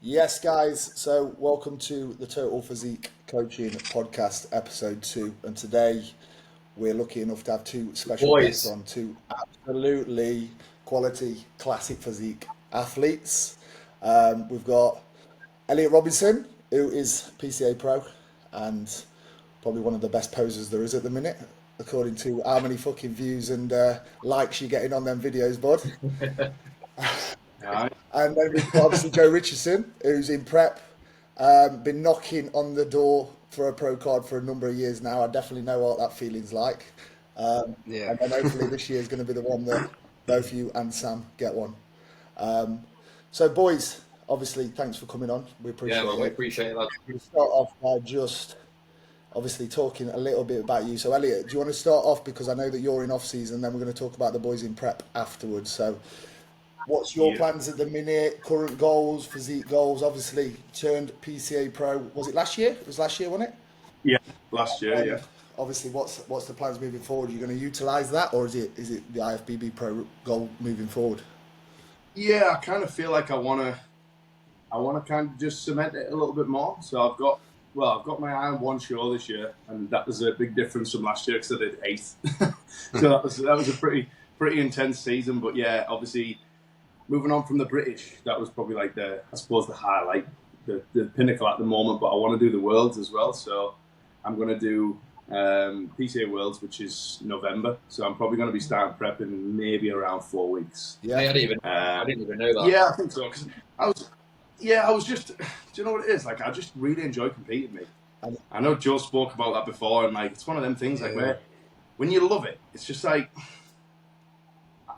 Yes, guys. So, welcome to the Total Physique Coaching Podcast, episode 2. And today we're lucky enough to have two special guests Boys, on, two absolutely quality classic physique athletes. We've got Elliot Robinson, who is PCA Pro and probably one of the best posers there is at the minute, according to how many fucking views and likes you're getting on them videos, bud. Aye. And then we've got obviously Joe Richardson, who's in prep, been knocking on the door for a pro card for a number of years now. I definitely know what that feeling's like. Yeah. And then hopefully this year is going to be the one that both you and Sam get one. So, boys, obviously, thanks for coming on. We appreciate we it. appreciate that. We'll start off by just obviously talking a little bit about you. So, Elliot, do you want to start off? Because I know that you're in off season, then we're going to talk about the boys in prep afterwards. So, what's your plans at the minute? Current goals, physique goals? Obviously, turned PCA Pro. Was it last year? It was last year, wasn't it? Yeah, last year, yeah. Obviously, what's the plans moving forward? Are you going to utilise that, or is it the IFBB Pro goal moving forward? Yeah, I kind of feel like I wanna kind of just cement it a little bit more. So I've got my eye on one show this year, and that was a big difference from last year because I did 8th. So that was a pretty intense season. But yeah, obviously moving on from the British, that was probably like the highlight, the pinnacle at the moment. But I want to do the Worlds as well, so I'm going to do PCA Worlds, which is November. So I'm probably going to be starting prep in maybe around 4 weeks. Yeah, I didn't even know that. Yeah, I think so. Cause I was just, do you know what it is? Like, I just really enjoy competing, mate. I know Joe spoke about that before, and like, it's one of them things like where when you love it, it's just like,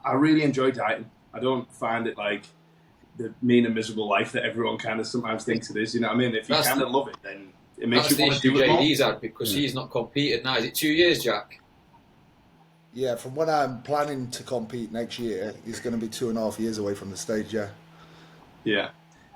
I really enjoy dieting. I don't find it like the mean and miserable life that everyone kind of sometimes thinks it is. You know what I mean? If you kind of love it, then it makes you want to do it more. JD's had because he's not competed now. Is it 2 years, Jack? Yeah, from when I'm planning to compete next year, it's going to be 2.5 years away from the stage. Yeah. Yeah,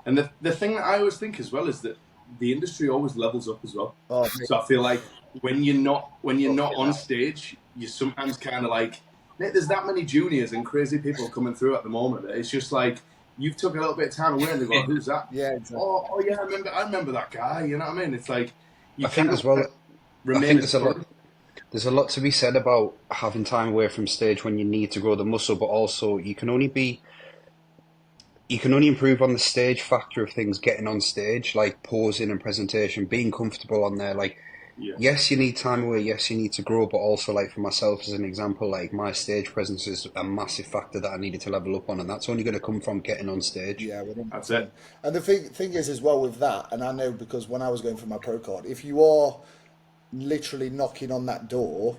and the thing that I always think as well is that the industry always levels up as well. Oh, So I feel like when you're not on stage, you sometimes kind of like, there's that many juniors and crazy people coming through at the moment. It's just like you've took a little bit of time away, and they go, "Who's that?" Yeah. Exactly. Oh yeah, I remember that guy. You know what I mean? It's like you I think as well. I think there's a lot to be said about having time away from stage when you need to grow the muscle, but also you can only improve on the stage factor of things getting on stage, like posing and presentation, being comfortable on there. Like, yes, you need time away, yes, you need to grow, but also, like, for myself as an example, like, my stage presence is a massive factor that I needed to level up on, and that's only going to come from getting on stage. Yeah, That's it. And the thing is as well with that, and I know because when I was going for my pro card, if you are literally knocking on that door,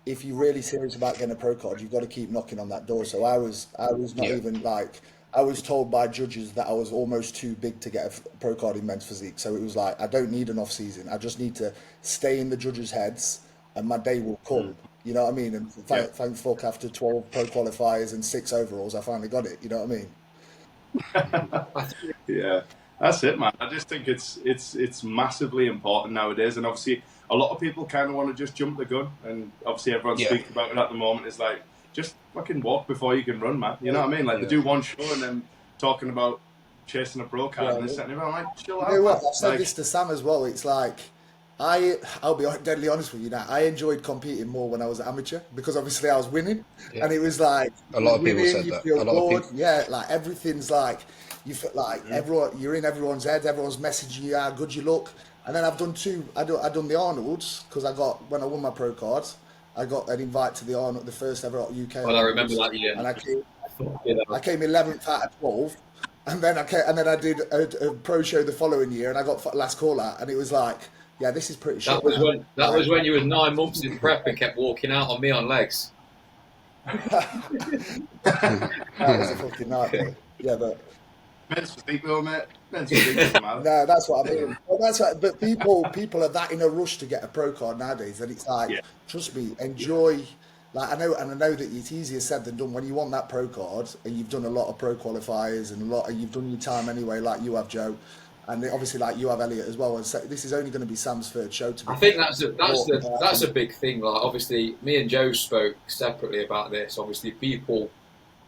if you're really serious about getting a pro card, you've got to keep knocking on that door. So I was not even like, I was told by judges that I was almost too big to get a pro card in men's physique. So it was like, I don't need an off season. I just need to stay in the judges' heads and my day will come. You know what I mean? And thank fuck after 12 pro qualifiers and 6 overalls, I finally got it. You know what I mean? Yeah, that's it, man. I just think it's massively important nowadays, and obviously a lot of people kind of want to just jump the gun, and obviously everyone's speaking about it at the moment. It's like, just fucking walk before you can run, man. You know what I mean? Like, they do one show and then talking about chasing a pro card and this and that. I'm like, chill out. You know what? I've said this to Sam as well. It's like, I'll be deadly honest with you now. I enjoyed competing more when I was an amateur because obviously I was winning, and it was like A lot of people said you that. feel A lot of bored. people. Yeah, like everything's like you feel like everyone. You're in everyone's head. Everyone's messaging you how good you look. And then I've done two. I done the Arnold's because when I won my pro cards, I got an invite to the Arnold, the first ever UK. Well, I remember that year. And I came 11th out of 12. And then I did a pro show the following year, and I got last call out, and it was like, yeah, this is pretty shit. That was when you were 9 months in prep and kept walking out on me on legs. That was a fucking nightmare. Yeah, but men's physique, though, mate. Men's physique doesn't matter. no, that's what I mean. Well, but people are that in a rush to get a pro card nowadays, and it's like, trust me, enjoy. Like I know that it's easier said than done. When you want that pro card and you've done a lot of pro qualifiers and you've done your time anyway, like you have, Joe, and obviously like you have, Elliot, as well. And so this is only going to be Sam's third show. I think that's a big thing. Like obviously, me and Joe spoke separately about this. Obviously, people,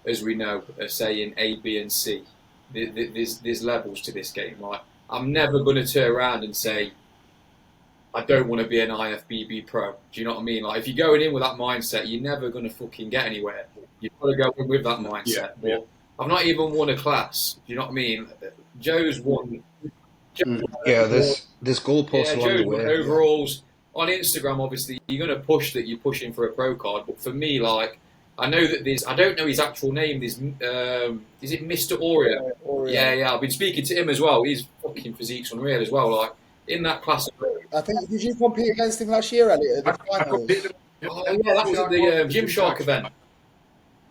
as we know, are saying A, B, and C. there's levels to this game. Like, I'm never going to turn around and say, I don't want to be an IFBB pro. Do you know what I mean? Like, if you're going in with that mindset, you're never going to fucking get anywhere. You've got to go in with that mindset. Yeah. I've not even won a class. Do you know what I mean? Joe's won. Yeah, there's goalposts along Joe's the won way. overalls. On Instagram, obviously, you're going to push that you're pushing for a pro card. But for me, like, I know that there's, I don't know his actual name. There's, is it Mr. Oreo? Yeah. I've been speaking to him as well. His fucking physique's unreal as well. Like, in that class. I think, did you compete against him last year, Elliot, at the finals? Oh, yeah, that was at the Gymshark event.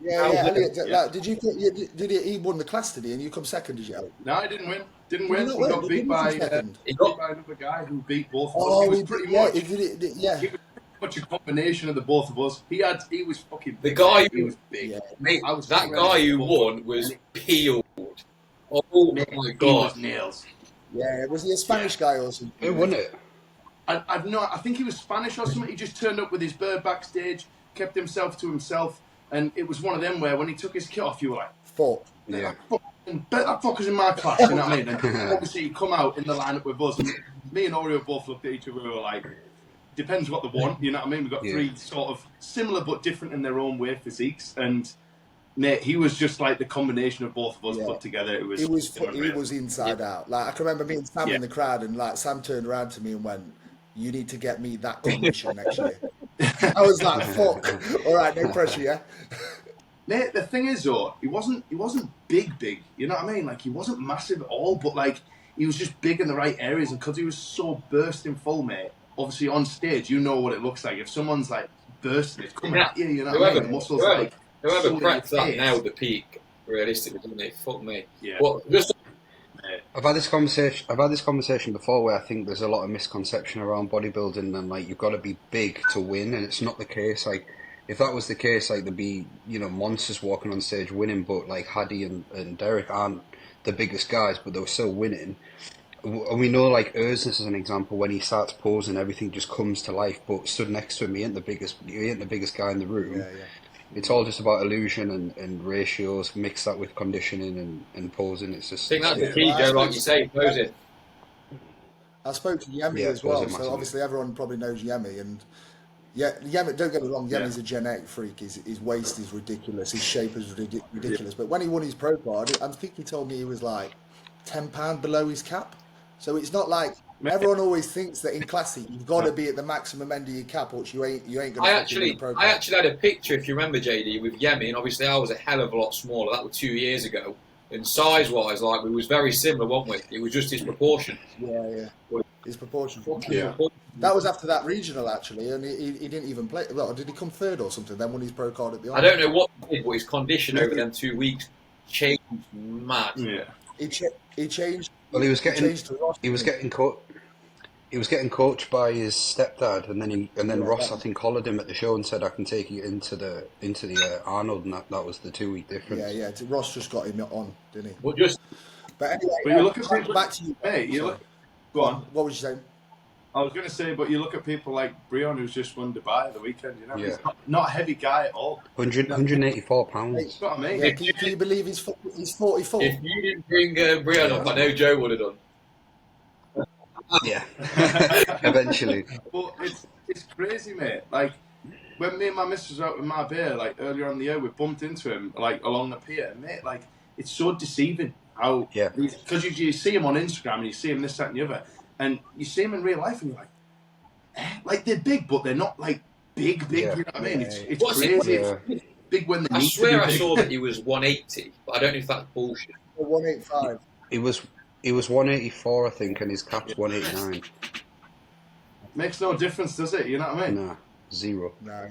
Yeah, Elliot, did he won the class, did he? And you come second, did you? No, I didn't win. Didn't win. No, He got beat by another guy who beat both of us. He was pretty much. He was pretty much a combination of the both of us. He was fucking big. The guy who was big. Yeah. Mate, that guy who won was peeled. Oh my He god. was nails. Yeah, was he a Spanish guy or something? Who won it? I think he was Spanish or something. He just turned up with his bird backstage, kept himself to himself, and it was one of them where when he took his kit off, you were like, Fuck. Yeah. bet that fucker's in my class, you know what I mean? And obviously he come out in the lineup with us, and me and Oreo both looked at each other and were like, depends what they want, you know what I mean? We've got three sort of similar but different in their own way physiques, and mate, he was just like the combination of both of us put together. He was inside out. Like, I can remember me and Sam in the crowd, and like Sam turned around to me and went, "You need to get me that condition next year." I was like, "Fuck, all right, no pressure, yeah." Mate, the thing is though, he wasn't big. You know what I mean? Like, he wasn't massive at all, but like he was just big in the right areas, and because he was so bursting full, mate. Obviously on stage, you know what it looks like. If someone's like bursting, it's coming at you. You know what I mean? The muscles like. Whoever prepped that nailed the peak, realistically, didn't they? Fuck me. Yeah. Well, just I've had this conversation before where I think there's a lot of misconception around bodybuilding, and like you've got to be big to win, and it's not the case. Like, if that was the case, like there'd be, you know, monsters walking on stage winning, but like Hadi and Derek aren't the biggest guys, but they were still winning. And we know, like Erznis as an example, when he starts posing, everything just comes to life. But stood next to him, he ain't the biggest guy in the room. Yeah. It's all just about illusion and ratios. Mix that with conditioning and posing. It's just. I think that's the key, Joe. Like you say, posing. I spoke to Yemi as well, so obviously everyone probably knows Yemi, and Yemi. Don't get me wrong, Yemi's a genetic freak. His waist is ridiculous. His shape is ridiculous. But when he won his pro card, I think he told me he was like £10 below his cap. So it's not like everyone always thinks that in Classic you've got to be at the maximum end of your cap, or you ain't going to. I actually had a picture, if you remember, JD, with Yemi, and obviously I was a hell of a lot smaller. That was 2 years ago, and size-wise, like we was very similar, weren't we? It was just his proportion. Yeah. His proportion. Yeah. That was after that regional actually, and he didn't even play. Well, did he come third or something? Then won his pro card at the. I don't know what he did, but his condition over them 2 weeks changed mad. Yeah. He changed. Well, he was getting coached by his stepdad, and then Ross, I think, collared him at the show and said, "I can take you into the Arnold," and that was the 2 week difference. Yeah. Ross just got him on, didn't he? Well, But anyway, you look at people, back to you. Hey, go on. What was you saying? I was going to say, but you look at people like Brion, who's just won Dubai at the weekend. You know, Yeah. he's not a heavy guy at all. 184 pounds. That's what I mean. Yeah, can you believe he's 44? If you didn't bring Brian up, I know Joe would have done. Yeah, eventually. But it's crazy, mate. Like, when me and my missus was out with my bear, like earlier on in the year, we bumped into him like along the pier, mate. Like, it's so deceiving how because you see him on Instagram and you see him this, that, and the other, and you see him in real life and you're like, like they're big, but they're not like big. Yeah. You know what I mean? It's What's crazy. it? It's big when they I need swear to I be big. saw that he was 180, but I don't know if that's bullshit. 185. He was 184, I think, and his cap's 189. Makes no difference, does it? You know what I mean? Nah, zero. No,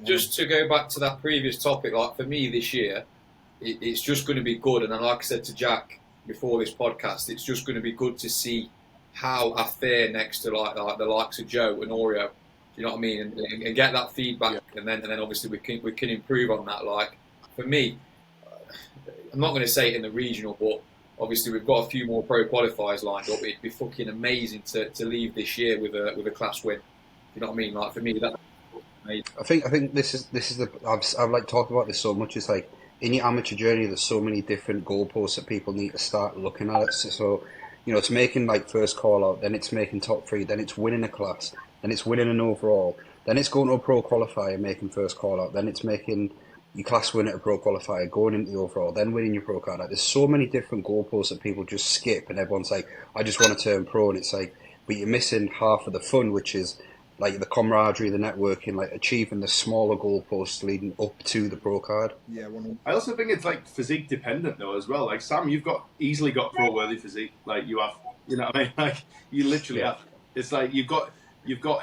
Just to go back to that previous topic, like for me this year, it's just going to be good. And then, like I said to Jack before this podcast, it's just going to be good to see how I fare next to like the likes of Joe and Oreo. You know what I mean? And get that feedback, and then obviously we can improve on that. Like for me, I'm not going to say it in the regional, but obviously we've got a few more pro qualifiers lined up. It'd be fucking amazing to leave this year with a class win. You know what I mean? Like for me, that's amazing. I think this is the I've like talked about this so much. It's like in your amateur journey, there's so many different goalposts that people need to start looking at it. So, it's making like first call out, then it's making top three, then it's winning a class, then it's winning an overall, then it's going to a pro qualifier, making first call out, then it's making your class win at a pro qualifier, going into the overall, then winning your pro card. Like, there's so many different goalposts that people just skip, and everyone's like, I just want to turn pro, and it's like, but you're missing half of the fun, which is like the camaraderie, the networking, like achieving the smaller goalposts leading up to the pro card. Yeah, I also think it's like physique dependent though as well. Like Sam, you've easily got pro worthy physique. Like you have, you know what I mean? Like you literally have. It's like you've got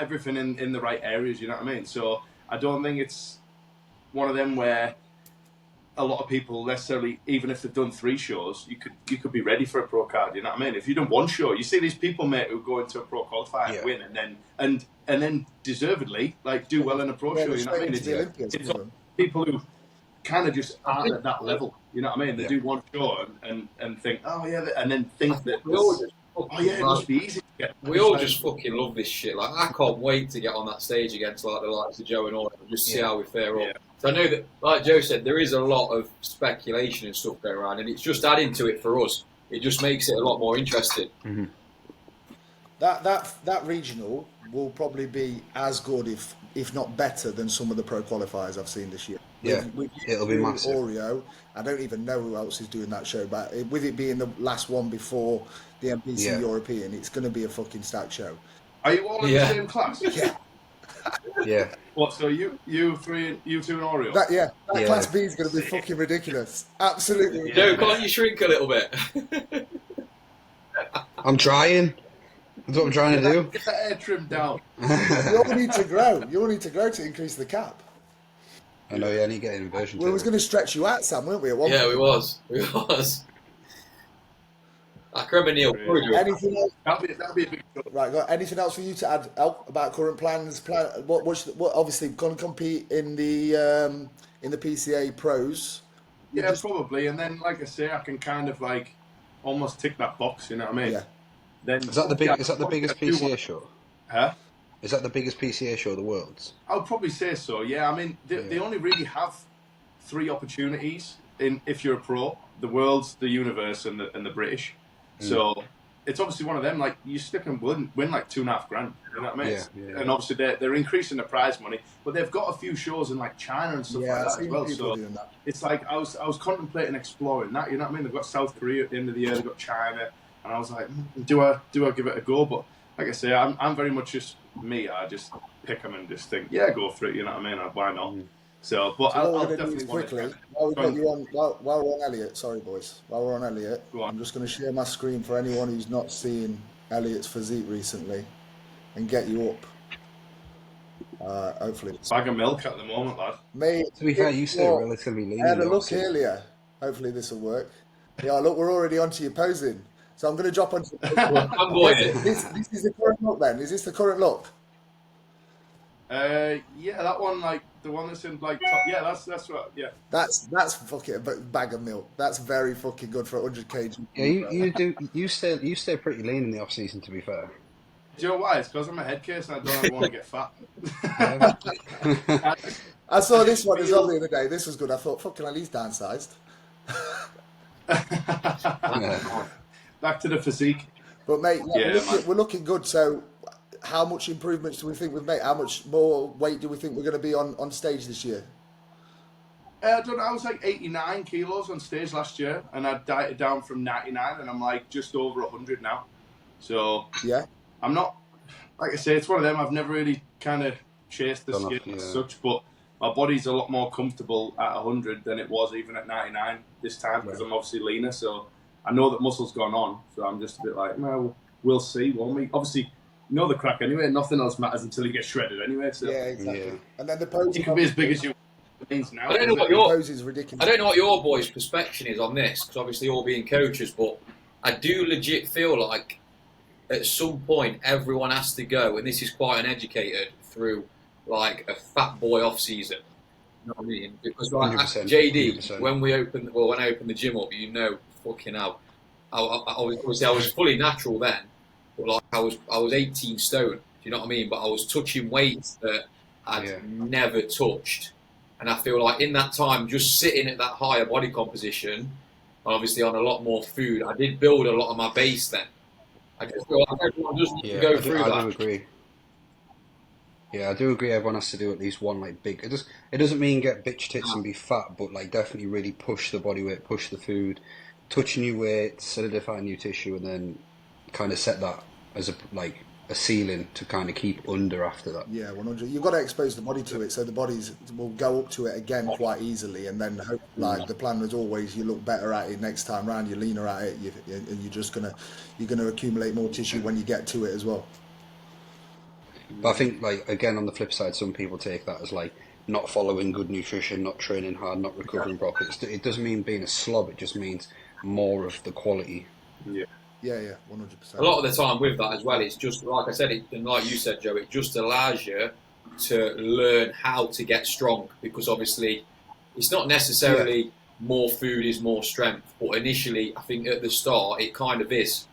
everything in the right areas. You know what I mean? So I don't think it's one of them where a lot of people necessarily, even if they've done 3 shows, you could be ready for a pro card. You know what I mean? If you've done 1 show, you see these people, mate, who go into a pro qualifier and win, and then deservedly like do well in a pro show. You know what I mean? It's people who kind of just aren't at that level. You know what I mean? They do 1 show and think, oh yeah, and then think that it must be easy to get. We all just fucking love this shit. Like I can't wait to get on that stage against like the likes of Joe and all, and just see how we fare up. So I know that, like Joe said, there is a lot of speculation and stuff going around, and it's just adding to it for us. It just makes it a lot more interesting. Mm-hmm. That regional will probably be as good, if not better, than some of the pro qualifiers I've seen this year. Yeah, it'll be massive. Oreo, I don't even know who else is doing that show, but with it being the last one before the NPC European, it's going to be a fucking stacked show. Are you all in the same class? Yeah. Yeah. What? So you 3 and you 2 and Oreo? That class B is going to be fucking ridiculous. Absolutely. Joe, can't you shrink a little bit? I'm trying. That's what I'm trying to do. Get that hair trimmed down. You all need to grow. You all need to grow to increase the cap. I know, yeah, I need to get an inversion. We was going to stretch you out, Sam, weren't we? At one point? We was. I can remember Neil. Anything else? That'll be a big deal. Right, got anything else for you to add about current plans? What obviously going to compete in the PCA pros? Yeah, probably. And then, like I say, I can kind of like almost tick that box. You know what I mean? Yeah. Then is that the biggest PCA show? Huh? Is that the biggest PCA show of the world's? I would probably say so. Yeah. I mean, they only really have 3 opportunities if you're a pro: the Worlds, the Universe, and the British. So it's obviously one of them. Like you stick and win like $2.5 grand. You know what I mean? Yeah. And obviously they're increasing the prize money, but they've got a few shows in like China and stuff like that as well. So it's like I was contemplating exploring that. You know what I mean? They've got South Korea at the end of the year. They've got China, and I was like, do I give it a go? But like I say, I'm very much just me. I just pick them and just think, yeah, go for it. You know what I mean? Why not? So, but I'll definitely quickly. While we're on Elliot, sorry boys. While we're on Elliot, I'm just going to share my screen for anyone who's not seen Elliot's physique recently, and get you up. Hopefully, bag of milk at the moment, lad. Mate, to be fair, you stay relatively lean. Had a look earlier. Hopefully, this will work. Yeah, look, we're already onto your posing. So I'm going to drop onto. I'm going in. This is the current look. Then is this the current look? Yeah, that one, like the one that's in like top. Yeah, that's right. Yeah, that's fucking a bag of milk. That's very fucking good for 100 kg. Yeah, you stay pretty lean in the off season. To be fair, do you know why? It's because I'm a head case and I don't ever want to get fat. I saw this one as well the other day. This was good. I thought, fucking at least downsized. Back to the physique. But mate, we're looking good. So, how much improvements do we think we've made? How much more weight do we think we're going to be on stage this year? I don't know. I was like 89 kilos on stage last year, and I dieted down from 99, and I'm like just over 100 now. So yeah, I'm not, like I say, it's one of them. I've never really kind of chased the skin as such, but my body's a lot more comfortable at 100 than it was even at 99 this time because I'm obviously leaner. So I know that muscle's gone on. So I'm just a bit like, well, we'll see, won't we? Obviously, you know the crack anyway. Nothing else matters until you get shredded anyway. So. Yeah, exactly. Yeah. And then the pose. You can be as big as you want now. I don't know what your pose is ridiculous. I don't know what your boys' perspective is on this because obviously all being coaches, but I do legit feel like at some point everyone has to go, and this is quite uneducated, through like a fat boy off season. You know what I mean? Because like JD, 100%. When I opened the gym up, you know, fucking hell, I was fully natural then, but like I was 18 stone. Do you know what I mean? But I was touching weights that I'd never touched, And I feel like in that time, just sitting at that higher body composition, obviously on a lot more food, I did build a lot of my base then. I just feel like everyone just needs to go through that. I do agree. Yeah, I do agree. Everyone has to do at least one like big. It doesn't mean get bitch tits and be fat, but like definitely really push the body weight, push the food, touch new weight, solidify new tissue, and then kind of set that as a ceiling to kind of keep under after that. Yeah, 100. You've got to expose the body to it, so the bodies will go up to it again quite easily, and then hope, like the plan was always, you look better at it next time round, you're leaner at it, and you're gonna accumulate more tissue when you get to it as well. But I think, like, again, on the flip side, some people take that as like not following good nutrition, not training hard, not recovering properly. It doesn't mean being a slob. It just means more of the quality. Yeah. Yeah, 100%. A lot of the time with that as well, it's just like I said, and like you said, Joe, it just allows you to learn how to get strong, because obviously it's not necessarily more food is more strength, but initially I think at the start it kind of is.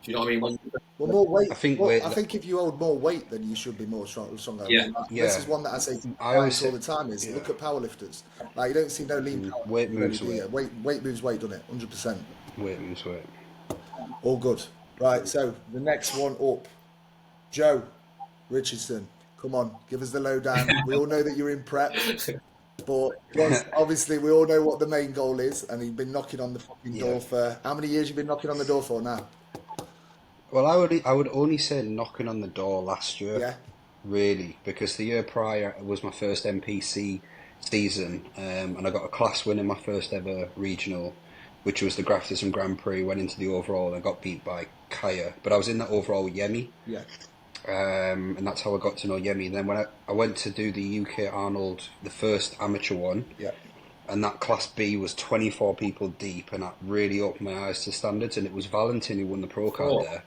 Do you know what I mean? Well, more weight. I think I think if you hold more weight, then you should be more stronger. Yeah. I mean, this is one that I say to I always clients all say, the time: is look at powerlifters. Like, you don't see no lean power. weight moves really, do weight. you? Weight moves weight, doesn't it? 100%. Weight moves weight. All good. Right. So the next one up, Joe Richardson. Come on, give us the lowdown. We all know that you're in prep, but obviously we all know what the main goal is, and you've been knocking on the fucking door for how many years? You've been knocking on the door for now? Well, I would only say knocking on the door last year. Yeah. Really, because the year prior was my first NPC season, and I got a class win in my first ever regional, which was the Grafterson Grand Prix. Went into the overall and I got beat by Kaya, but I was in that overall with Yemi. Yeah. And that's how I got to know Yemi. Then when I went to do the UK Arnold, the first amateur one, Yeah. and that class B was 24 people deep, and that really opened my eyes to standards. And it was Valentin who won the pro card there.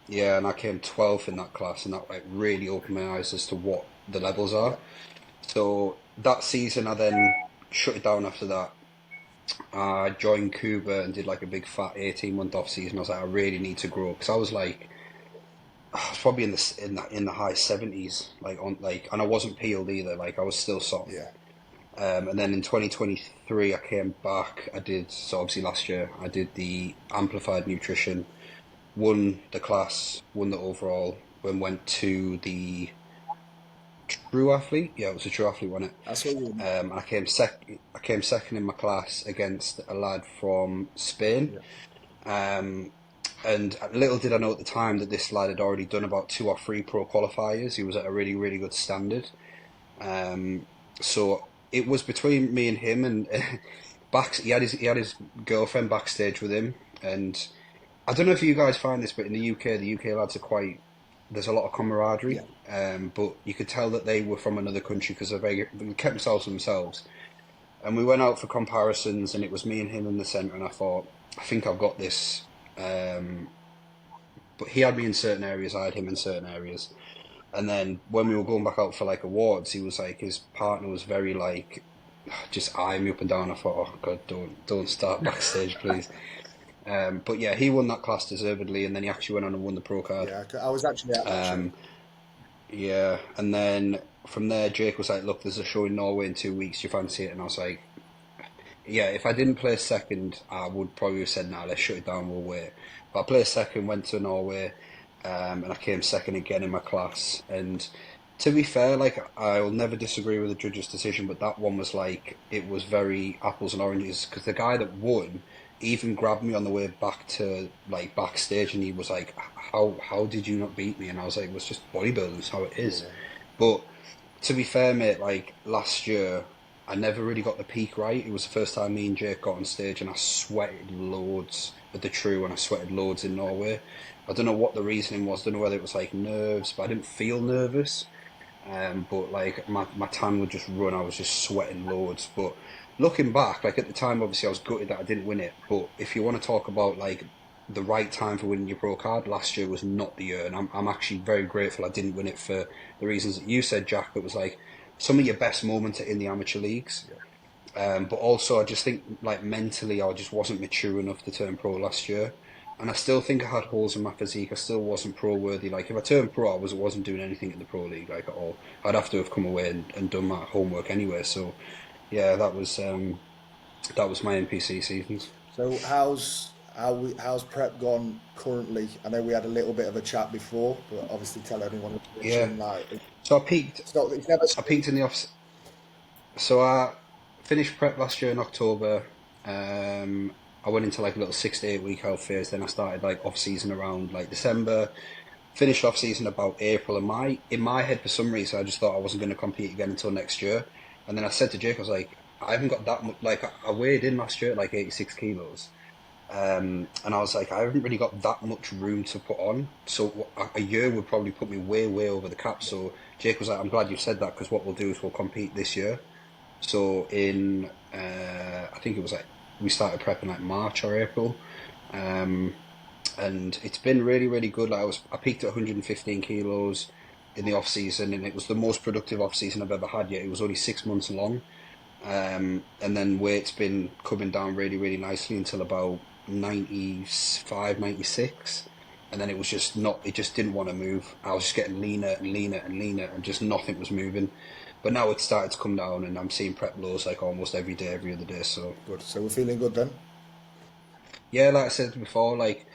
Yeah, and I came 12th in that class, and that like really opened my eyes as to what the levels are. So that season, I then shut it down after that. I joined Cuba and did like a big fat 18-month off season. I was like, I really need to grow, because I was like, I was probably in the high 70s, and I wasn't peeled either. Like, I was still soft. Yeah. And then in 2023, I came back. So obviously last year, I did the amplified nutrition, won the class, won the overall, then went to the True Athlete. Yeah, it was a True Athlete, wasn't it? That's what you. I came second in my class against a lad from Spain. Yeah. And little did I know at the time that this lad had already done about 2 or 3 pro qualifiers. He was at a really, really good standard. So it was between me and him, and he had his girlfriend backstage with him. And I don't know if you guys find this, but in the UK lads are there's a lot of camaraderie. Yeah. But you could tell that they were from another country, because they kept themselves to themselves. And we went out for comparisons, and it was me and him in the centre, and I thought, I think I've got this. But he had me in certain areas, I had him in certain areas. And then when we were going back out for like awards, he was like, his partner was very like, just eyeing me up and down. I thought, oh God, don't start backstage, please. But yeah, he won that class deservedly, and then he actually went on and won the pro card. Yeah, I was actually at that show. Yeah, and then from there, Jake was like, look, there's a show in Norway in 2 weeks, do you fancy it? And I was like, yeah, if I didn't place second, I would probably have said, nah, let's shut it down, we'll wait. But I placed second, went to Norway, and I came second again in my class. And to be fair, like, I'll never disagree with the judge's decision, but that one was like, it was very apples and oranges, because the guy that won even grabbed me on the way back to like backstage, and he was like, how did you not beat me? And I was like, it was just bodybuilding, it's how it is. Yeah. But to be fair, mate, like last year I never really got the peak right. It was the first time me and Jake got on stage, and I sweated loads at the True, and I sweated loads in Norway. I don't know what the reasoning was, I don't know whether it was like nerves, but I didn't feel nervous. But like my tan would just run, I was just sweating loads. But looking back, like at the time, obviously I was gutted that I didn't win it. But if you want to talk about like the right time for winning your pro card, last year was not the year, and I'm actually very grateful I didn't win it for the reasons that you said, Jack. It was like some of your best moments are in the amateur leagues. Yeah. But also I just think like mentally I just wasn't mature enough to turn pro last year. and I still think I had holes in my physique. I still wasn't pro worthy. Like if I turned pro, wasn't doing anything in the pro league like at all. I'd have to have come away and done my homework anyway. So yeah, that was my NPC seasons. So how's prep gone currently? I know we had a little bit of a chat before, but obviously tell anyone Yeah. watching, like So I peaked. it's never. I peaked in the off. So I finished prep last year in October. I went into like a little 6 to 8 week health phase. Then I started like off season around like December. Finished off season about April. And in my head, for some reason, I just thought I wasn't going to compete again until next year. And then I said to Jake, I was like, I haven't got that much. Like I weighed in last year at like 86 kilos. And I was like, I haven't really got that much room to put on. So a year would probably put me way, way over the cap. So Jake was like, I'm glad you said that, because what we'll do is we'll compete this year. So in, I think it was like, we started prepping like March or April. And it's been really, really good. Like I peaked at 115 kilos in the off season, and it was the most productive off season I've ever had yet. It was only 6 months long. And then weight's been coming down really, really nicely until about 95, 96. And then it just didn't want to move. I was just getting leaner and leaner and leaner, and just nothing was moving. But now it's started to come down, and I'm seeing prep lows like almost every day, every other day. So Good. So we're feeling good then. yeah, like I said before, like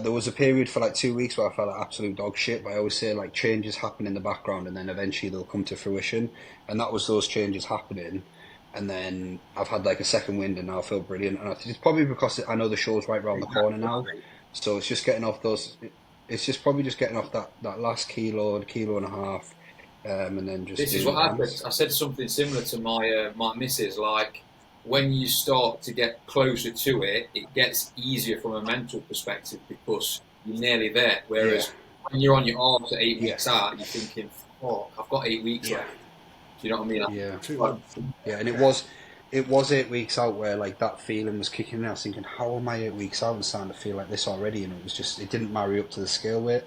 there was a period for like 2 weeks where I felt like absolute dog shit. But I always say like changes happen in the background, and then eventually they'll come to fruition. And that was those changes happening. And then I've had like a second wind, and now I feel brilliant. And it's probably because I know the show's right around the corner now. So it's just getting off those. It's just probably just getting off that last kilo and a half. And then just. This is what I said something similar to my missus. Like when you start to get closer to it, it gets easier from a mental perspective because you're nearly there. Whereas when you're on your arms at 8 weeks out, you're thinking, "Oh, I've got 8 weeks left." Do you know what I mean? Yeah, and it was 8 weeks out where like that feeling was kicking in. I was thinking, how am I 8 weeks out and starting to feel like this already? And it didn't marry up to the scale weight.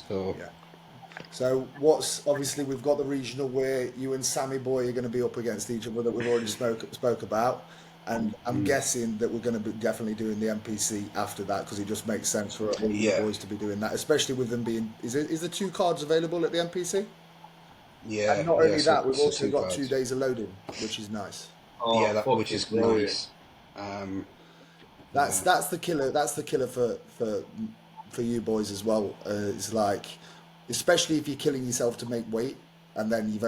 So yeah. So obviously we've got the regional where you and Sammy Boy are going to be up against each other that we've already spoke about, and I'm guessing that we're going to be definitely doing the NPC after that, because it just makes sense for all the boys to be doing that, especially with them being. Is the 2 cards available at the NPC? Yeah. And not only so that, we've also got cards. 2 days of loading, which is nice. Oh, which is nice. That's the killer. That's the killer for you boys as well. It's like, especially if you're killing yourself to make weight, and then you're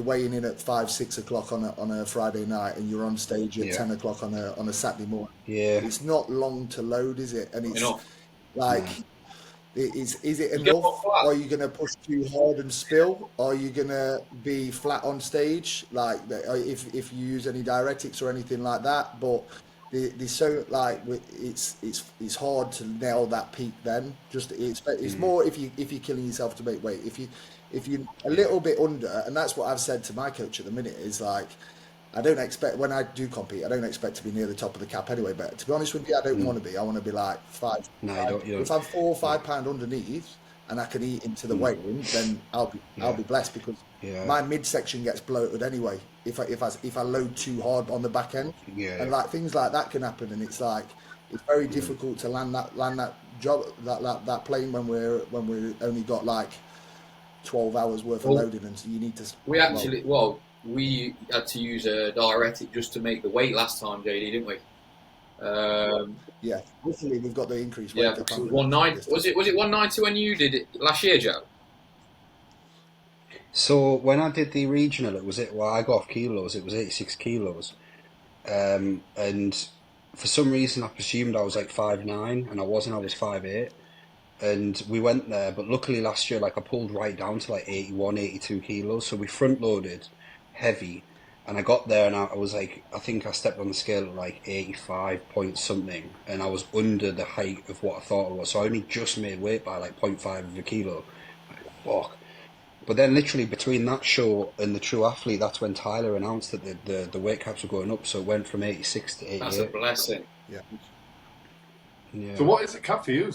weighing in at 5-6 o'clock on a Friday night, and you're on stage at 10 o'clock on a Saturday morning. Yeah, it's not long to load, is it? And it's like. No. Is it enough? Are you going to push too hard and spill? Are you going to be flat on stage? Like if you use any diuretics or anything like that? But so like it's hard to nail that peak. Then it's more if you're killing yourself to make weight. If you're a little bit under, and that's what I've said to my coach at the minute, is like, I don't expect, when I do compete, I don't expect to be near the top of the cap anyway. But to be honest with you, I don't want to be. I want to be like 5. No, you don't. If I'm 4 or 5 pound underneath and I can eat into the weigh-in, then I'll be blessed, because my midsection gets bloated anyway if I load too hard on the back end. And like things like that can happen, and it's like it's very difficult to land that job that plane when we're only got like 12 hours worth of loading, and so you need to. We had to use a diuretic just to make the weight last time, JD, didn't we? Yeah, hopefully we've got the increased weight. Yeah, 190. Was it 190 when you did it last year, Joe? So when I did the regional, I got off kilos. It was 86 kilos, and for some reason I presumed I was like 5'9", and I wasn't. I was 5'8". And we went there, but luckily last year, like I pulled right down to like 81, 82 kilos. So we front loaded heavy, and I got there and I was like, I think I stepped on the scale at like 85 point something, and I was under the height of what I thought it was. So I only just made weight by like 0.5 of a kilo. Like, fuck. But then literally between that show and the True Athlete, that's when Tyler announced that the weight caps were going up. So it went from 86 to 88. That's a blessing. So what is the cap for you?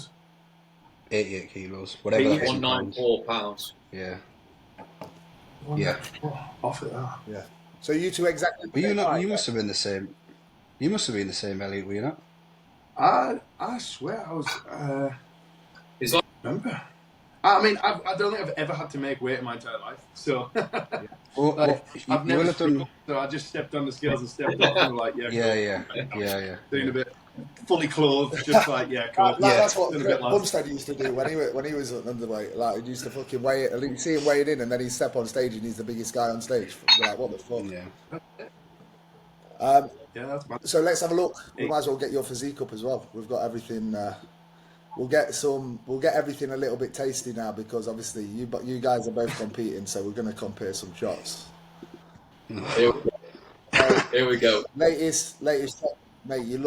88 kilos, whatever. 194 pounds. Yeah. Off at that. Yeah. So you two exactly. But you must have been the same. You must have been the same, Elliot, were you not? I swear I was. It's like, Remember? I mean, I don't think I've ever had to make weight in my entire life. So, I've never struggled. So I just stepped on the scales and stepped off, and like, yeah. Doing a bit, fully clothed, just like, cool. That's what Doing a bit, lads. Bumstead used to do when he was underweight. Like, he used to fucking weigh it. You see him weighing in, and then he'd step on stage, and he's the biggest guy on stage. You're like, what the fuck? Yeah. That's bad. So let's have a look. We might as well get your physique up as well. We've got everything. We'll get everything a little bit tasty now, because obviously you guys are both competing, so we're going to compare some shots. Here we go. Latest, mate. You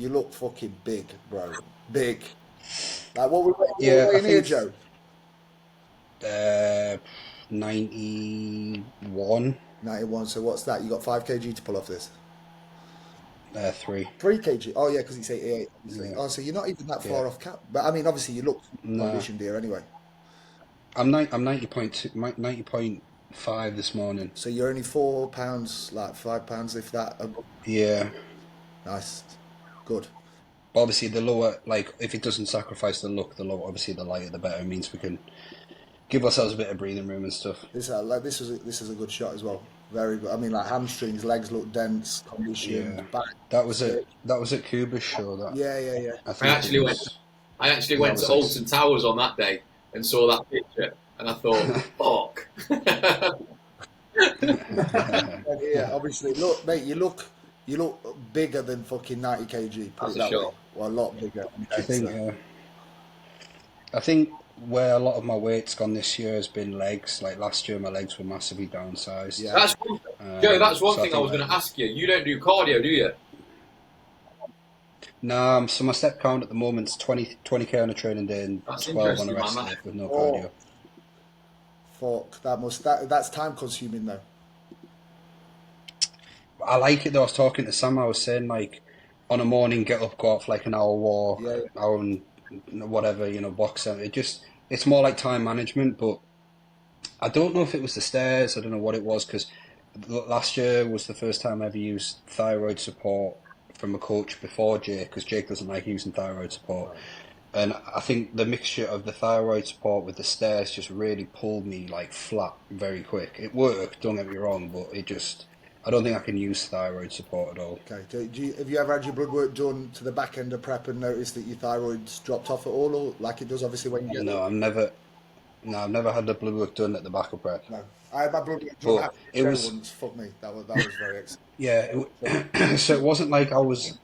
look fucking big, bro. Big. Like, what we're weighing here, Joe? 91. 91. So what's that? You got 5 kg to pull off this? 3. 3 kg. Oh yeah, because he's 88. Yeah. Oh, so you're not even that far off cap. But I mean, obviously you look conditioned here anyway. I'm 90.2, 90.5 this morning. So you're only 4 pounds, like 5 pounds, if that. Yeah. Nice. Good. But obviously, the lower, like, if it doesn't sacrifice the look, the lower, obviously, the lighter, the better. It means we can give ourselves a bit of breathing room and stuff. This is a good shot as well. Very good. I mean, like, hamstrings, legs look dense, conditioned. Back. That was at Cuba's show. That. Yeah. I actually went to Alton Towers on that day and saw that picture, and I thought, fuck. Yeah, obviously, look, mate, you look bigger than fucking 90 kg. That's a shot. Well, a lot bigger. I think where a lot of my weight's gone this year has been legs. Like last year, my legs were massively downsized. Yeah. Joe, that's one thing I was going to ask you. You don't do cardio, do you? No, so my step count at the moment is 20k on a training day and 12 on a rest day with no cardio. Fuck, that's time consuming though. I like it though. I was talking to Sam, I was saying, like, on a morning, get up, go out for like an hour walk, hour and whatever, box out. It's more like time management, but I don't know if it was the stairs, I don't know what it was, because last year was the first time I ever used thyroid support from a coach before Jake, because Jake doesn't like using thyroid support. And I think the mixture of the thyroid support with the stairs just really pulled me like flat very quick. It worked, don't get me wrong, but I don't think I can use thyroid support at all. Okay. Have you ever had your blood work done to the back end of prep and noticed that your thyroid's dropped off at all, or like it does obviously when you get No, I've never had the blood work done at the back of prep. No. I had my blood work done after the show once. Fuck me. That was very exciting. Yeah, so it wasn't like I was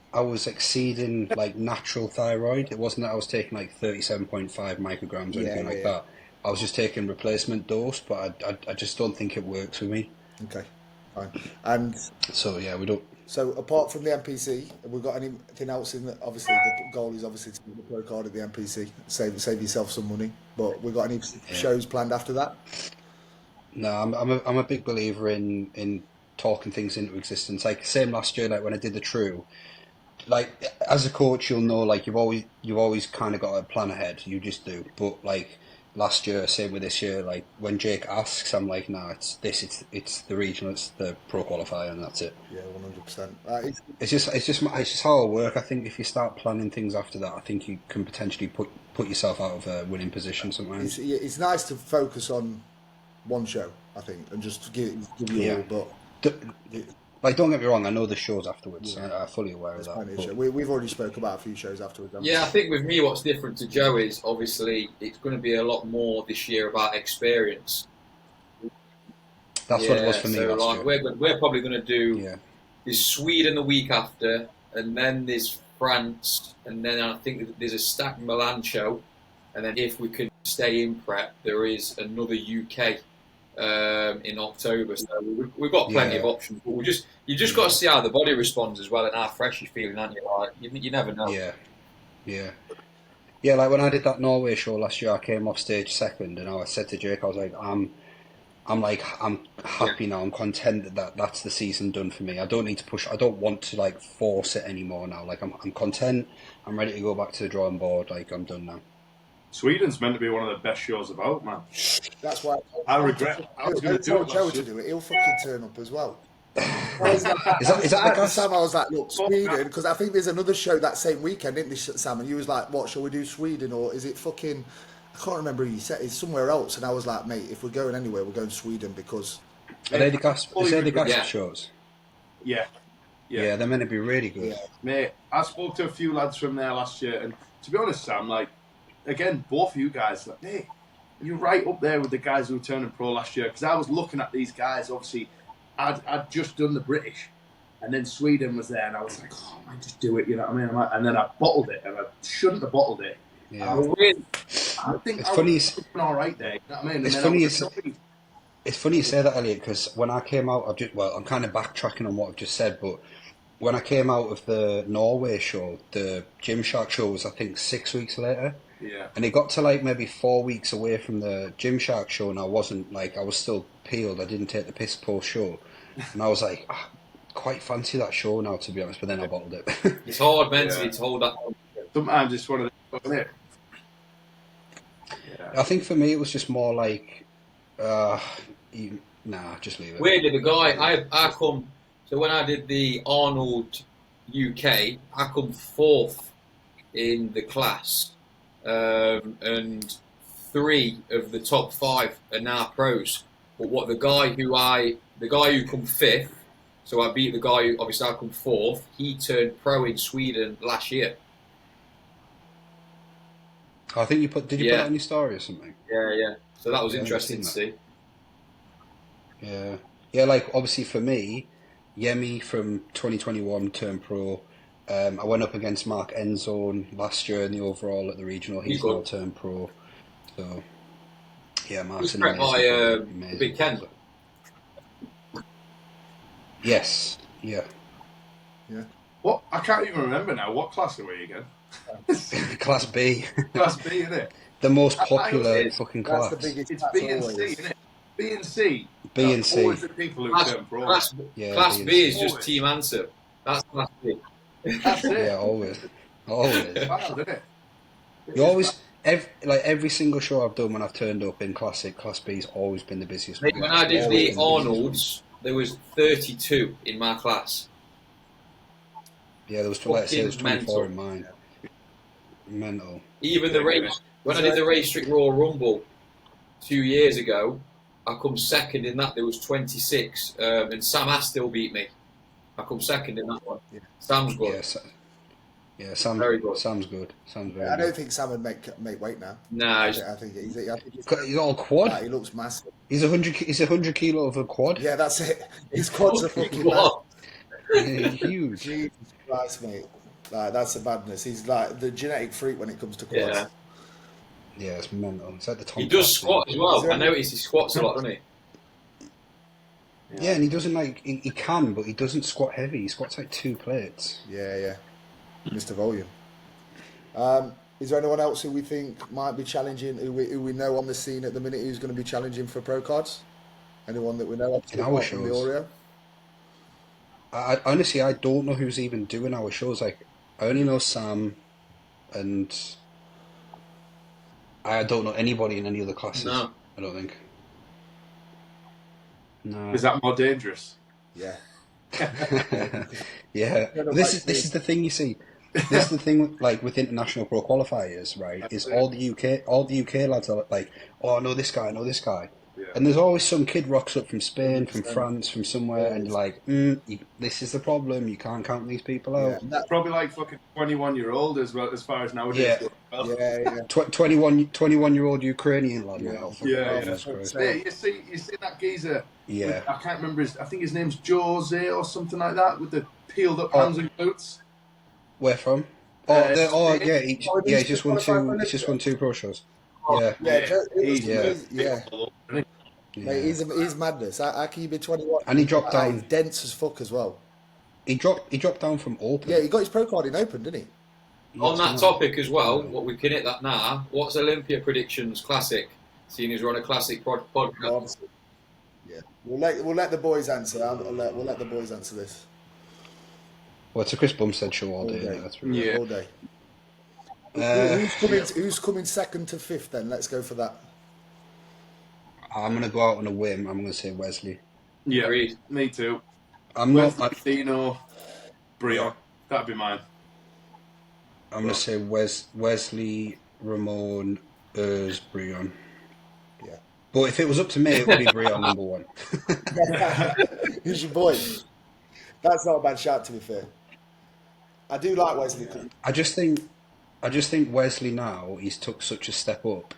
exceeding like natural thyroid. It wasn't that I was taking like 37.5 micrograms or anything like that. I was just taking replacement dose, but I just don't think it works for me. Okay, fine. And so yeah, we don't. So apart from the NPC, have we got anything else in the? Obviously, the goal is obviously to get the pro card at the NPC, save yourself some money. But we got any shows planned after that? No, I'm a big believer in talking things into existence. Like same last year, like when I did the True. Like as a coach, you'll know like you've always kind of got a plan ahead. You just do. But like last year, same with this year. Like when Jake asks, I'm like, nah, it's the regional, it's the pro qualifier, and that's it. Yeah, 100%. It's just how I work. I think if you start planning things after that, I think you can potentially put yourself out of a winning position sometimes. It's nice to focus on one show, I think, and just give you all. But like, don't get me wrong, I know the shows afterwards. Yeah. I'm fully aware of that. We've already spoke about a few shows afterwards. Yeah, I think with me, what's different to Joe is obviously it's going to be a lot more this year about experience. That's what it was for me last year. We're probably going to do there's Sweden the week after, and then there's France, and then I think there's a stacked Milan show, and then if we can stay in prep, there is another UK. In October, so we've got plenty of options. But you just got to see how the body responds as well, and how fresh you're feeling, aren't you? Like you never know. Yeah. Like when I did that Norway show last year, I came off stage second, and I said to Jake, I was like, I'm happy now. I'm content that's the season done for me. I don't need to push. I don't want to like force it anymore now. Like I'm content. I'm ready to go back to the drawing board. Like I'm done now. Sweden's meant to be one of the best shows about, man. That's why I regret. I was going to tell Joe to do it. He'll fucking turn up as well. I was like, Is that the gas? Sam, I was like, look, Sweden, because I think there's another show that same weekend, isn't there, Sam? And you was like, what, shall we do Sweden, or is it fucking, I can't remember who you said, it's somewhere else. And I was like, mate, if we're going anywhere, we're going Sweden, because... Are they the gas? Is they the gas Yeah. shows? Yeah. Yeah, they're meant to be really good. Yeah. Mate, I spoke to a few lads from there last year, and to be honest, Sam, like, again, both of you guys, like, hey, you're right up there with the guys who were turning pro last year, because I was looking at these guys, obviously, I'd just done the British, and then Sweden was there, and I was like, oh, man, just do it, you know what I mean? And then I bottled it, and I shouldn't have bottled it. Yeah. I think It's I funny. was doing all right there, you know what I mean? And It's then funny. I was like, It's funny you say that, Elliot, because when I came out, I'm kind of backtracking on what I've just said, but when I came out of the Norway show, the Gymshark show was, I think, 6 weeks later. yeah. And it got to like maybe 4 weeks away from the Gymshark show, and I wasn't like, I was still peeled. I didn't take the piss post show. And I was like, quite fancy that show now, to be honest, but then I bottled it. It's hard mentally to hold that. Sometimes it's one of the, isn't it? Yeah. I think for me, it was just more like, nah, just leave it. Weirdly, the guy I come. So when I did the Arnold UK, I come fourth in the class, and 3 of the top 5 are now pros. But what the guy who come 5th, so I beat the guy who obviously I come 4th. He turned pro in Sweden last year. I think you put it on your story or something? Yeah. So that was Yeah, interesting to I've see. Yeah, like obviously for me, Yemi from 2021 turned pro. I went up against Mark Enzone last year in the overall at the regional. He's now turned pro. So, yeah, Mark's He's an prepped by amazing Big Ken. Yes, yeah. What? I can't even remember now. What class are we again? Class B. Class B, isn't it? The most popular fucking class. That's the biggest It's class B and always. C, isn't it? B and C. B and C. Always the people who turn pro. Class Yeah, B is Always. just Team Answer. That's Class B. That's it. Yeah, always. It's wild, isn't it? You always, every single show I've done when I've turned up in Classic, Class B's always been the busiest one. When I did Always the been busiest Arnolds, there was 32 in my class. one. Yeah, there was, let's say, there was Fucking 24 mental. in mine. Mental. Even the race, when I did the Race Strict Royal Rumble 2 years ago, I come second in that. There was 26, and Sam Ass still beat me. I come second in that one. Yeah. Sam's good. Sam, Very good. Sam's good. Sam's very I good. don't think Sam would make weight now. Nah, I think He's all quad. he looks massive. He's 100 kilo of a quad. Yeah, that's it. His quads are fucking what? Huge. Jesus Christ, mate. Like, that's the madness. He's like the genetic freak when it comes to quads. Yeah. Yeah, it's mental. It's like the Tom He does Cruise squat as well. I noticed he squats a lot, doesn't he? thing. Yeah, and he doesn't he can, but he doesn't squat heavy. He squats like 2 plates. Yeah. Mr. Volume. Is there anyone else who we think might be challenging, who we know on the scene at the minute who's going to be challenging for pro cards? Anyone that we know In our apart from the shows? Oreo? I honestly, I don't know who's even doing our shows. Like, I only know Sam, and I don't know anybody in any other classes. No. I don't think. No. Is that more dangerous? Yeah. Yeah. Yeah, no, This like is the thing you see. This is the thing with international pro qualifiers, right? Is all the UK lads are like, oh, I know this guy, Yeah. and there's always some kid rocks up from Spain, from France, from somewhere, and you're like, this is the problem. You can't count these people out. Yeah. Probably like fucking 21-year-old as well, as far as nowadays. Yeah. goes. Well, Yeah. 21-year-old Ukrainian lad. Yeah. Now. Yeah. Jesus Christ. Yeah, you see that geezer. Yeah. I can't remember I think his name's Jose or something like that, with the peeled up Oh. hands and glutes. Where from? Spain. He's just won 2. He's just won 2 pro shows. Yeah. Yeah. Mate, he's madness. How can you be 21? And he dropped down. He's dense as fuck as well. He dropped down from Open. Yeah, he got his pro card in Open, didn't he? On that topic as well, what we can hit that now. What's Olympia predictions Classic? Seeing as we're on a Classic podcast. Yeah. We'll let the boys answer. We'll let the boys answer this. Well, it's a Chris Bumstead show all day. All day. That's really Yeah. All day. Uh, Who's coming second to fifth then? Let's go for that. I'm going to go out on a whim. I'm going to say Wesley. Yeah, Agreed. me too. I'm not. Dino, Brion. That'd be mine. I'm going to say Wesley, Ramon, Brion. Yeah. But if it was up to me, it would be Brion number one. Who's your boy? That's not a bad shout, to be fair. I do like Wesley. I just think Wesley now, he's took such a step up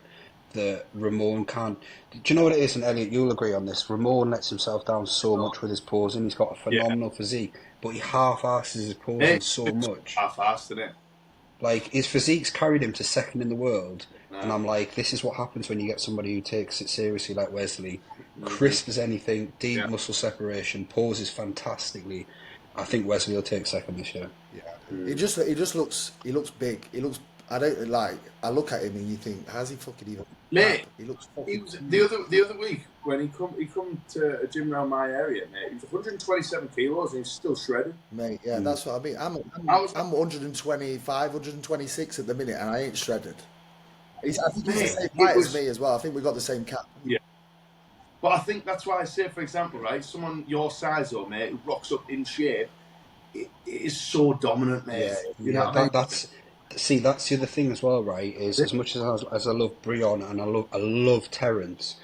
that Ramon can't. Do you know what it is? And Elliot, you'll agree on this. Ramon lets himself down so much with his posing. He's got a phenomenal physique, but he half-asses his posing so much. Half-assed, isn't it? Like, his physique's carried him to second in the world, and I'm like, this is what happens when you get somebody who takes it seriously like Wesley. Crisp as anything, deep muscle separation, poses fantastically. I think Wesley will take second this year. Yeah, he just looks big. He looks. I don't like. I look at him and you think, how's he fucking even? Mate, he looks. He was the other week when he come to a gym around my area, mate. He was 127 kilos and he's still shredded. Mate, yeah, that's what I mean. I'm 125, 126 at the minute, and I ain't shredded. I think he's the same height as me as well. I think we got the same cap. Yeah. But I think that's why I say, for example, right, someone your size, though, mate, who rocks up in shape, it is so dominant, mate. That's the other thing as well, right? Is as much as I love Brion and I love Terence,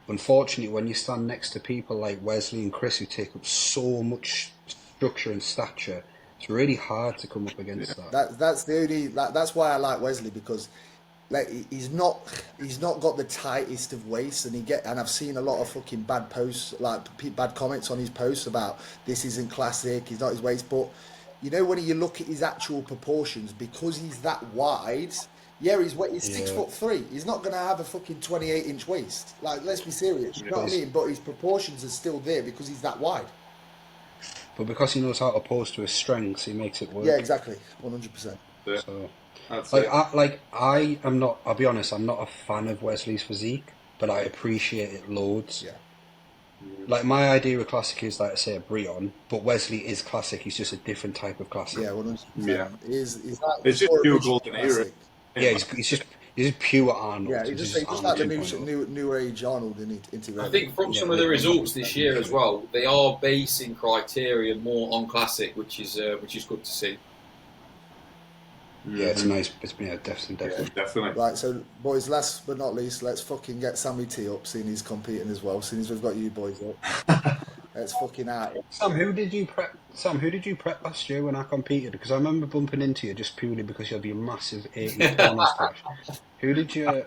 unfortunately, when you stand next to people like Wesley and Chris who take up so much structure and stature, it's really hard to come up against that. That's the only. That's why I like Wesley, because like he's not got the tightest of waists, and I've seen a lot of fucking bad posts, like bad comments on his posts about this isn't classic, he's not his waist, but you know, when you look at his actual proportions, because he's that wide, he's 6'3". He's not going to have a fucking 28-inch waist. Like, let's be serious. You know what I mean? But his proportions are still there because he's that wide. But because he knows how to pose to his strengths, he makes it work. Yeah, exactly, 100%. So, I'll be honest, I'm not a fan of Wesley's physique, but I appreciate it loads. Yeah. Like, my idea of classic is, like I say, a Brion, but Wesley is classic. He's just a different type of classic. Yeah, 100%. Yeah. It's just pure golden era. Yeah, he's just pure Arnold. Yeah, he's just like the new age Arnold into. I think from some of the results this year as well, they are basing criteria more on classic, which is good to see. Yeah, it's nice. Definitely. Right, so boys, last but not least, let's fucking get Sammy T up, seeing he's competing as well, seeing as we've got you boys up. Let's fucking out. Sam, who did you prep last year when I competed? Because I remember bumping into you just purely because you have your massive 80 pound stash. Who did you?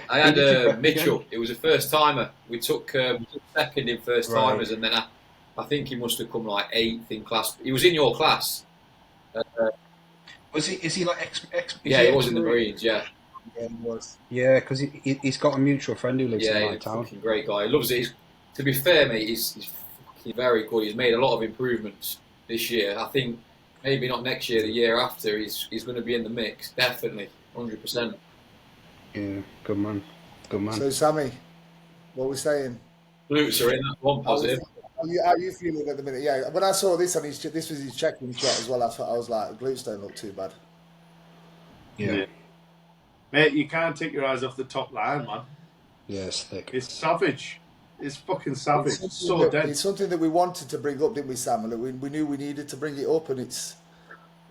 I had Mitchell. It was a first timer. We took second in first timers, and then I think he must have come like 8th in class. He was in your class. Was he? Is he like ex? Yeah, he was in the Marines. Yeah. Yeah, he was. Yeah, because he's got a mutual friend who lives in my town. He's a great guy. He loves it. To be fair, mate, he's very good. He's made a lot of improvements this year. I think maybe not next year, the year after, he's going to be in the mix. Definitely, 100%. Yeah, good man. So, Sammy, what we're saying? Glutes are in that one positive. How are you feeling at the minute? Yeah, when I saw this on this was his check-in shot as well. I was like, glutes don't look too bad. Yeah. Mate, you can't take your eyes off the top line, man. Yeah, it's thick. It's savage. It's fucking savage. It's so dense. It's something that we wanted to bring up, didn't we, Sam? We knew we needed to bring it up, and it's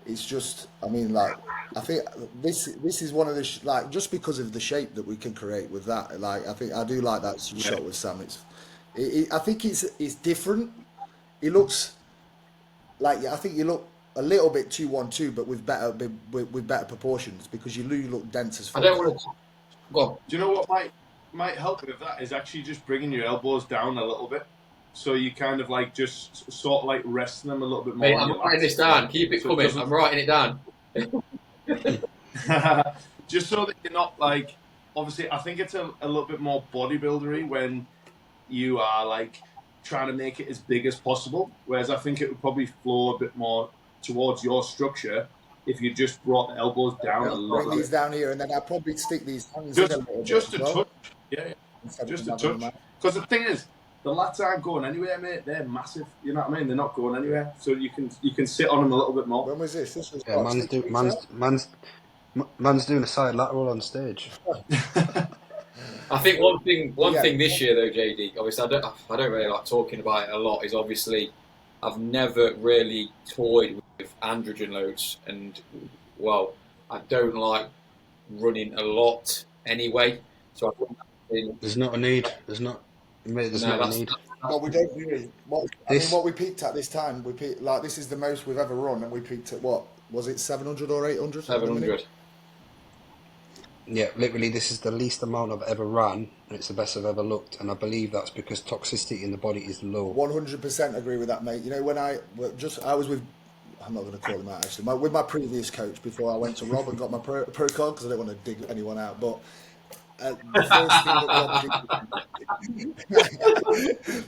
just. I mean, like, I think this is one of the just because of the shape that we can create with that. Like, I do like that shot with Sam. I think it's different. It looks like I think you look a little bit 2-1-2, but with better proportions, because you look dense as fuck. I don't want to. Go on. Do you know what might help with that is actually just bringing your elbows down a little bit, so you kind of like just sort of like resting them a little bit more. Mate, I'm writing this down. Keep it coming. I'm writing it down. Just so that you're not like. Obviously, I think it's a little bit more bodybuildery when you are like trying to make it as big as possible, whereas I think it would probably flow a bit more towards your structure if you just brought the elbows down a little bit. Bring these down here, and then I'll probably stick these hands just in a little just bit a as well. touch. Yeah, just a touch. Because the thing is, the lats aren't going anywhere, mate. They're massive. You know what I mean? They're not going anywhere. So you can sit on them a little bit more. When was this? This was man's doing a side lateral on stage. I think one thing this year though, JD, obviously I don't really like talking about it a lot, is obviously I've never really toyed with androgen loads, and well, I don't like running a lot anyway. So I think There's not a need. There's not, mate. There's no, not a need. Well, we don't really. This What we peaked at this time, like this is the most we've ever run, and we peaked at what was it, 700 or 800? 700. Yeah, literally, this is the least amount I've ever ran, and it's the best I've ever looked. And I believe that's because toxicity in the body is low. 100% agree with that, mate. You know, when I was with, I'm not going to call him out actually, with my previous coach before I went to Rob and got my pro card because I don't want to dig anyone out, but. The first thing that Rob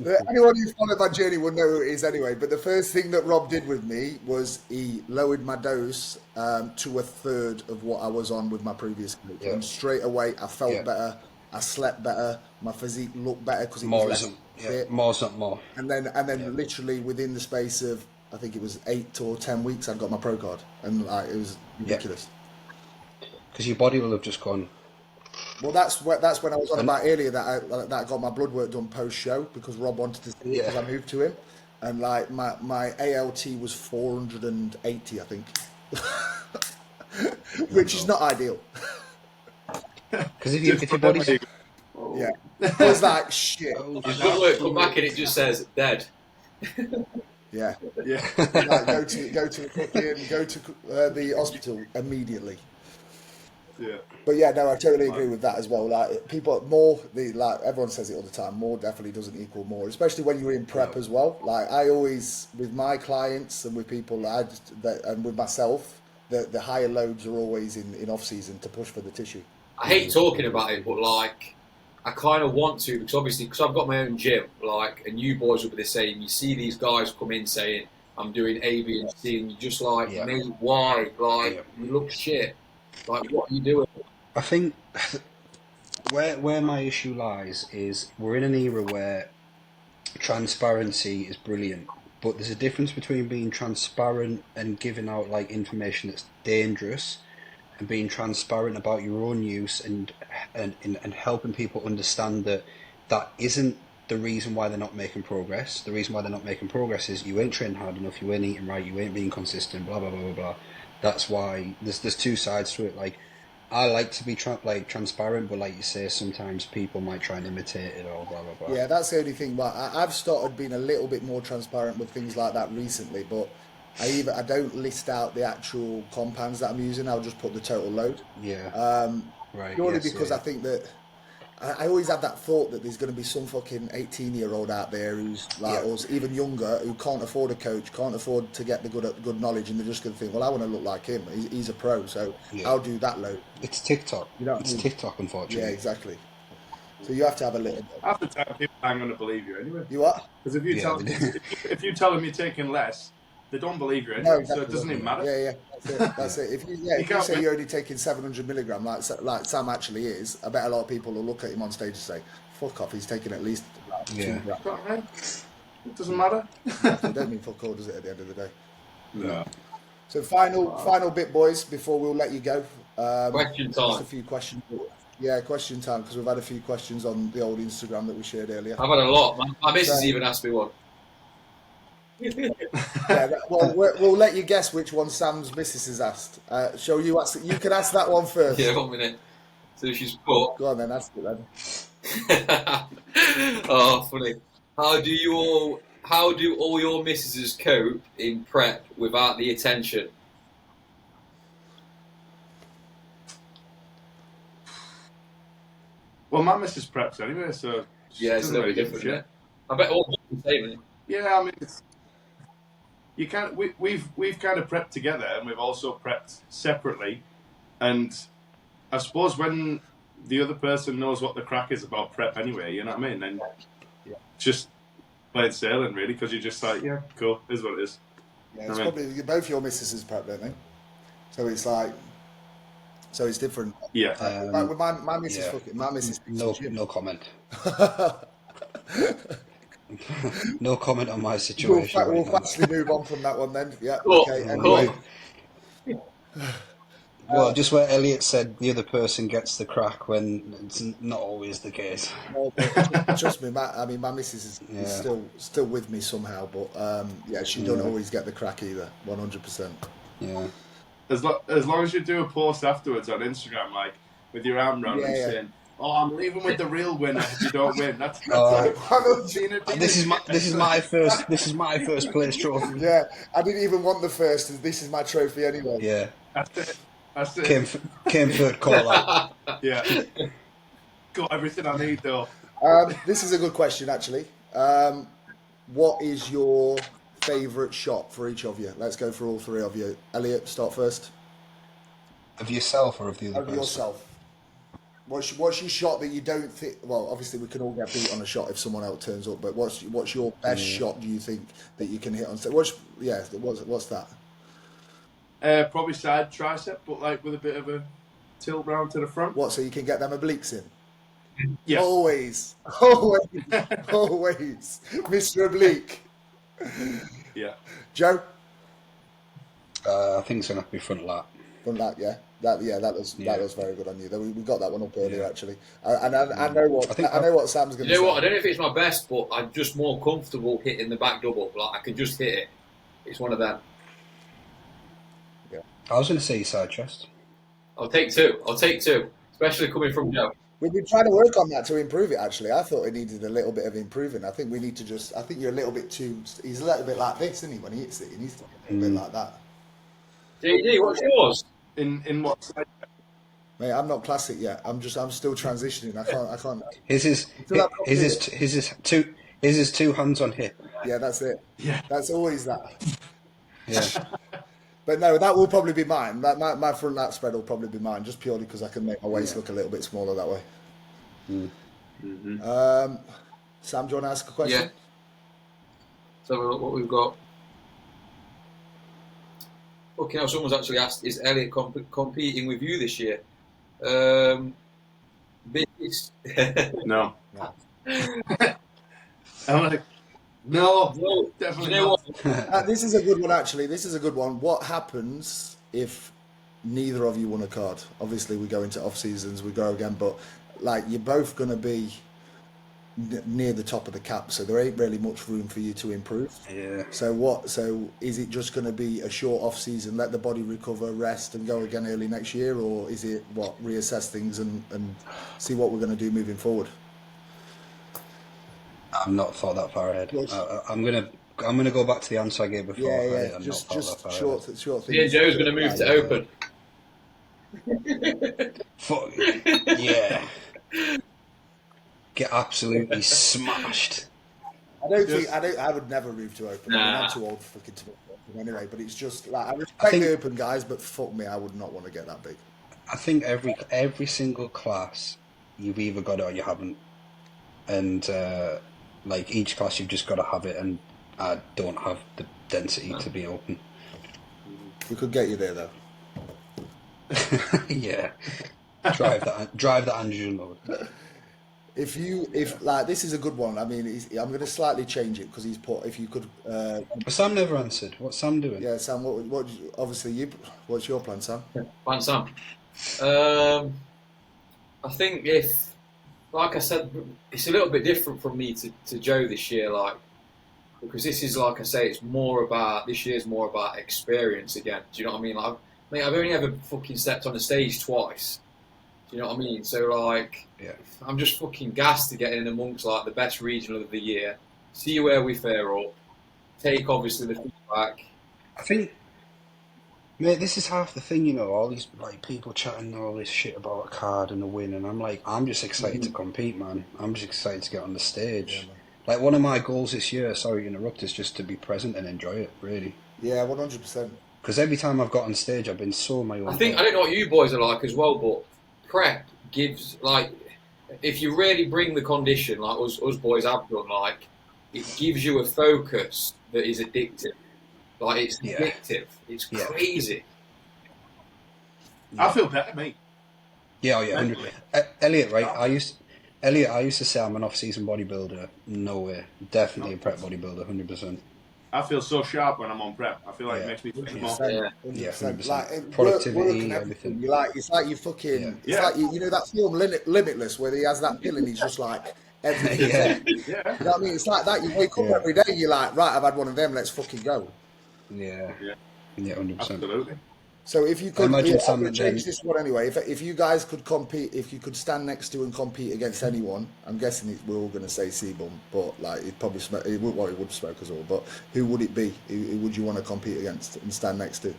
did, anyone who's followed my journey will know who it is anyway. But the first thing that Rob did with me was he lowered my dose to a third of what I was on with my previous coach, and straight away I felt better, I slept better, my physique looked better because it was less fit. More's not more. And then literally within the space of I think it was 8 or 10 weeks, I got my pro card, and it was ridiculous. Because your body will have just gone. Well, that's when I was on about earlier that I got my blood work done post show because Rob wanted to see it because I moved to him, and like my ALT was 480, I think, which is not ideal. Because if your body's it was like shit. His blood work come back and it just says dead. Yeah. Like, go to the hospital immediately. Yeah. But yeah, no, I totally agree with that as well. Like people, like everyone says it all the time. More definitely doesn't equal more, especially when you're in prep as well. Like I always, with my clients and with people, and with myself, the higher loads are always in off season to push for the tissue. I hate talking about it, but like I kind of want to because obviously because I've got my own gym, like, and you boys will be the same. You see these guys come in saying I'm doing A, B, and C, and you're just like, mate, why? Like you look shit. Like, what are you doing? I think where my issue lies is we're in an era where transparency is brilliant, but there's a difference between being transparent and giving out like information that's dangerous, and being transparent about your own use and helping people understand that isn't the reason why they're not making progress. The reason why they're not making progress is you ain't training hard enough, you ain't eating right, you ain't being consistent, blah blah blah blah blah. That's why there's two sides to it. Like I like to be transparent, but like you say, sometimes people might try and imitate it or blah blah blah. Yeah, that's the only thing. But I've started being a little bit more transparent with things like that recently. But I don't list out the actual compounds that I'm using. I'll just put the total load. Yeah. Right. Purely because I think that I always have that thought that there's going to be some fucking 18-year-old out there who's like us, even younger, who can't afford a coach, can't afford to get the good knowledge, and they're just going to think, well, I want to look like him. He's a pro, so I'll do that load. It's TikTok. It's TikTok, unfortunately. Yeah, exactly. So you have to have a little bit. Half the time, people aren't going to believe you anyway. You what? Because if you tell them you're taking less, they don't believe you anyway. No, exactly. So it doesn't even matter. Yeah. That's it. If you say you're only taking 700 milligram, like Sam actually is, I bet a lot of people will look at him on stage and say, "Fuck off, he's taking at least 2 grams." It doesn't matter. It don't mean fuck all, does it? At the end of the day. No. So final bit, boys, before we'll let you go. Question time. Just a few questions. Yeah, question time, because we've had a few questions on the old Instagram that we shared earlier. I've had a lot. My missus even asked me one. Well, we'll let you guess which one Sam's missus has asked. You can ask that one first. Yeah, 1 minute. So she's put. Go on then, ask it then. Oh, funny. How do all your missuses cope in prep without the attention? Well, my missus preps anyway, so yeah, it's a little bit different. Yeah, I bet all the same. Yeah, I mean, you can't. We've kind of prepped together, and we've also prepped separately. And I suppose when the other person knows what the crack is about prep anyway, you know what I mean? Then just play it sailing, really, because you're just like, yeah, cool, is what it is. Yeah, it's probably both your missuses prep, don't they? So it's like, so it's different. Yeah. Like with my missus, my missus. No comment. No comment on my situation. We'll fastly move on from that one then. Yeah. Cool. Okay. Anyway. Well, just where Elliot said the other person gets the crack when it's not always the case. No, but trust me, my missus is Yeah. still with me somehow, but yeah, she don't always get the crack either. 100%. Yeah. As long as you do a post afterwards on Instagram, like with your arm round and saying, "Oh, I'm leaving with the real winner if you don't win." That's This is my first place trophy. Yeah, I didn't even want the first. This is my trophy anyway. Yeah. That's it. Came third call out. Yeah. Got everything I need though. This is a good question actually. What is your favourite shot for each of you? Let's go for all three of you. Elliot, start first. Of yourself or of the other person? Of yourself. What's your shot that you don't think? Well, obviously we can all get beat on a shot if someone else turns up. But what's your best shot? Do you think that you can hit on stage? What's that? Probably side tricep, but like with a bit of a tilt round to the front. What? So you can get them obliques in? Yeah. Always, Mr. Oblique. Yeah. Joe? I think it's gonna have to be front lat. Front lat, yeah. That was very good on you. We got that one up earlier actually. I know what Sam's going to say. You know what? I don't know if it's my best, but I'm just more comfortable hitting the back double. Like I can just hit it. It's one of them. Yeah. I was going to say side chest. I'll take two, especially coming from Joe. We've been trying to work on that to improve it. Actually, I thought it needed a little bit of improving. I think we need to I think you're a little bit too. He's a little bit like this, isn't he? When he hits it, he needs to be a little bit like that. JD, what's yours? In what side? Mate, I'm not classic yet. I'm still transitioning. I can't. His two hands on hip. Yeah, that's it. Yeah, that's always that. Yeah. But no, that will probably be mine. My front lat spread will probably be mine, just purely because I can make my waist look a little bit smaller that way. Mm-hmm. Sam, do you want to ask a question? Yeah. So what we've got. Okay, now someone's actually asked, is Elliot competing with you this year? No. I'm like, no, definitely not. This is a good one, actually. This is a good one. What happens if neither of you won a card? Obviously, we go into off seasons, we go again, but like you're both going to be near the top of the cap, so there ain't really much room for you to improve. Yeah. So is it just going to be a short off season, let the body recover, rest, and go again early next year, or is it reassess things and see what we're going to do moving forward? I'm not thought that far ahead. I'm gonna go back to the answer I gave before. Yeah. I'm just short things. Yeah, Joe's going to move to open. Yeah. Get absolutely smashed. I would never move to open. Nah. I mean, I'm too old for fucking to open anyway. But it's just like I respect the open guys, but fuck me, I would not want to get that big. I think every single class you've either got it or you haven't, and like each class you've just got to have it, and I don't have the density to be open. We could get you there though. Yeah, drive that androgen load. If this is a good one. I mean, I'm going to slightly change it because he's put. If you could. But Sam never answered. What's Sam doing? Yeah, Sam. What's your plan, Sam? Plan, Sam. I think if, like I said, it's a little bit different from me to Joe this year, like because this is like I say, this year's more about experience again. Do you know what I mean? Like, mate, I've only ever fucking stepped on a stage twice. Do you know what I mean? So like, yeah. I'm just fucking gassed to get in amongst like the best regional of the year. See where we fare up. Take obviously the feedback. I think, mate, this is half the thing, you know. All these like people chatting all this shit about a card and a win, and I'm like, I'm just excited to compete, man. I'm just excited to get on the stage. Yeah, like one of my goals this year, sorry to interrupt, is just to be present and enjoy it. Really. Yeah, 100%. Because every time I've got on stage, I've been so my own. I don't know what you boys are like as well, but prep gives, like, if you really bring the condition like us boys have done, like, it gives you a focus that is addictive. Like, it's addictive. It's crazy. Yeah. I feel better, mate. Yeah, oh yeah, 100%. Elliot, right? I used to say I'm an off-season bodybuilder. No way. Definitely a prep bodybuilder, 100%. I feel so sharp when I'm on prep. I feel like it Yeah. makes me think more. 100%, Yeah, 100%. 100%. Like work Productivity, and everything. everything. You like, it's like you fucking, Yeah. it's like you know that film Limitless where he has that pill and he's just like everything's Yeah. on. Yeah. You know what I mean? It's like that. You wake up Yeah. every day and you're like, right, I've had one of them. Let's fucking go. Yeah. Yeah. Yeah, 100%. Absolutely. So if you I could, imagine I'm Sam going to change then- this one anyway. If you guys could compete, if you could stand next to and compete against anyone, I'm guessing we're all going to say Seabum, but like it probably smoke. It would, well, it would smoke us all. But who would it be? Who would you want to compete against and stand next to?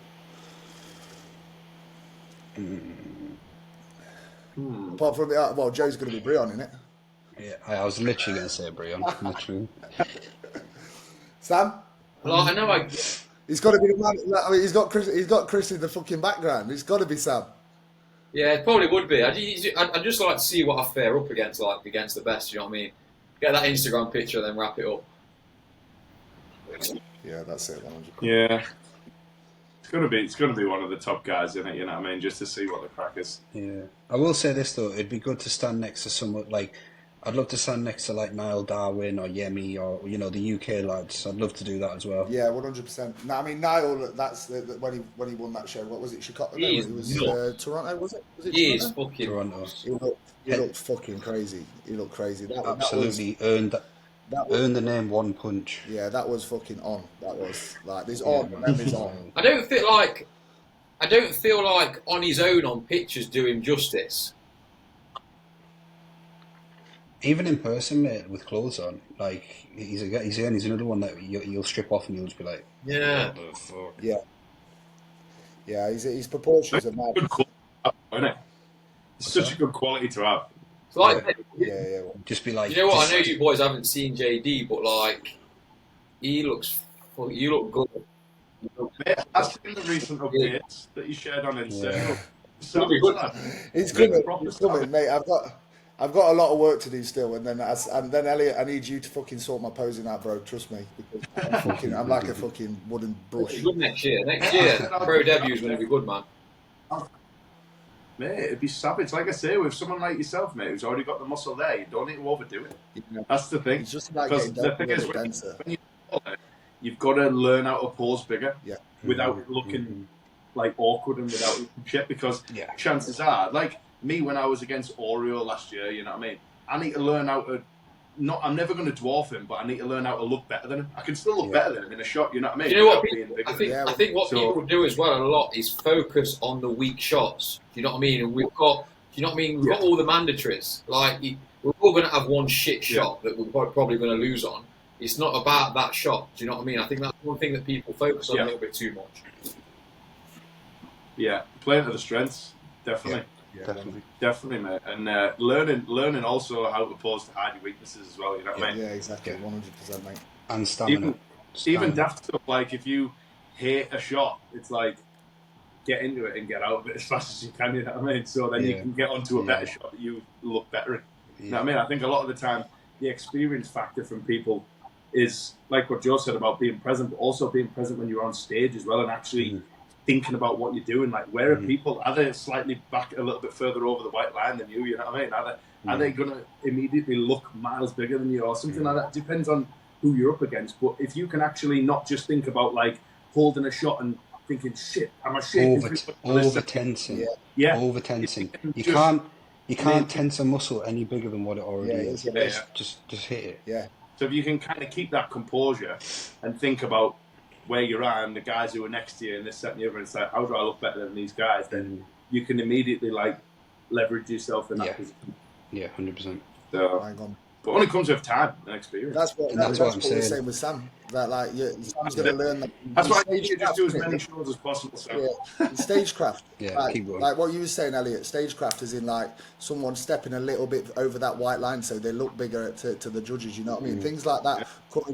Apart from well, Joe's going to be Brion, isn't it? Yeah, I was literally going to say Brion. Literally. Sam, Like, I know he's got to be the man. I mean, he's got Chris in the fucking background. It's got to be Sam. yeah, it probably would be. I'd just like to see what I fare up against, like against the best. You know what I mean? Get that Instagram picture, then wrap it up. Yeah, that's it. 100%. Yeah. It's gonna be one of the top guys in it, you know what I mean? Just to see what the crack is. Yeah. I will say this though, it'd be good to stand next to someone like I'd love to stand next to like Niall Darwin or Yemi or the UK lads. I'd love to do that as well. Yeah, 100%. No, I mean Niall. That's when he won that show. What was it? Chicago? No, He's it was nuts. Toronto. Was it? Was it He is Toronto? fucking. Toronto. He looked fucking crazy. He looked crazy. Absolutely earned the name One Punch. Yeah, that was fucking on. That was like this on and then this on. I don't feel like on his own on pictures do him justice. Even in person, mate, with clothes on, like he's another one that you'll strip off and you'll just be like, Yeah. what the fuck? Yeah, yeah. His proportions are mad. Good quality, isn't it? It's such a good quality to have. It's like, Yeah. Just be like, you know what? I know you boys haven't seen JD, but like, you look good. Mate, I've seen the recent updates that you shared on Instagram. Yeah. So, It's coming, mate. I've got a lot of work to do still, and then Elliot, I need you to fucking sort my posing out, bro. Trust me, because I'm like a fucking wooden brush. It's good next year. Next year, pro debut is going to be good, man. Mate, it'd be savage. Like I say, with someone like yourself, mate, who's already got the muscle there, you don't need to overdo it. That's the thing. It's just about Because getting the thing is, denser. when you've got to learn how to pose bigger Yeah. without looking like awkward and without looking shit. Because Yeah. chances are, like me when I was against Oreo last year, you know what I mean? I need to learn how to. I'm never going to dwarf him, but I need to learn how to look better than him. I can still look better than him in a shot, you know what I mean? You know what? Without being bigger. I think what people do as well a lot is focus on the weak shots. Do you know what I mean? And we've got all the mandatories. Like we're all going to have one shit shot that we're probably going to lose on. It's not about that shot. Do you know what I mean? I think that's one thing that people focus on a little bit too much. Yeah, playing to the strengths, definitely. Yeah, Definitely, mate. And learning also how to pose to hide your weaknesses as well, you know what I mean? Yeah, exactly, 100%, mate. And stamina. Even daft stuff, like if you hate a shot, it's like get into it and get out of it as fast as you can, you know what I mean? So then you can get onto a better shot that you look better in. You know what I mean? I think a lot of the time the experience factor from people is like what Joe said about being present, but also being present when you're on stage as well and actually thinking about what you're doing. Like, where are people? Are they slightly back a little bit further over the white line than you? You know what I mean? Are they going to immediately look miles bigger than you or something like that? Depends on who you're up against. But if you can actually not just think about like holding a shot and thinking, shit, am I shaking? Over tensing. Yeah. Over tensing. You can't tense a muscle any bigger than what it already is. Just hit it. Yeah. So if you can kind of keep that composure and think about where you're at and the guys who are next to you and this, that, and the other, and say, how do I look better than these guys? Then you can immediately like leverage yourself in that position. Yeah, 100%. So, Hang on. but only comes with time and experience. That's what we're saying with Sam. That like Sam's going to learn that. That's why I need you to just do as many shows as possible. So. Yeah, stagecraft. Keep going. Like what you were saying, Elliot. Stagecraft is in like someone stepping a little bit over that white line, so they look bigger to the judges. You know what I mean? Things like that.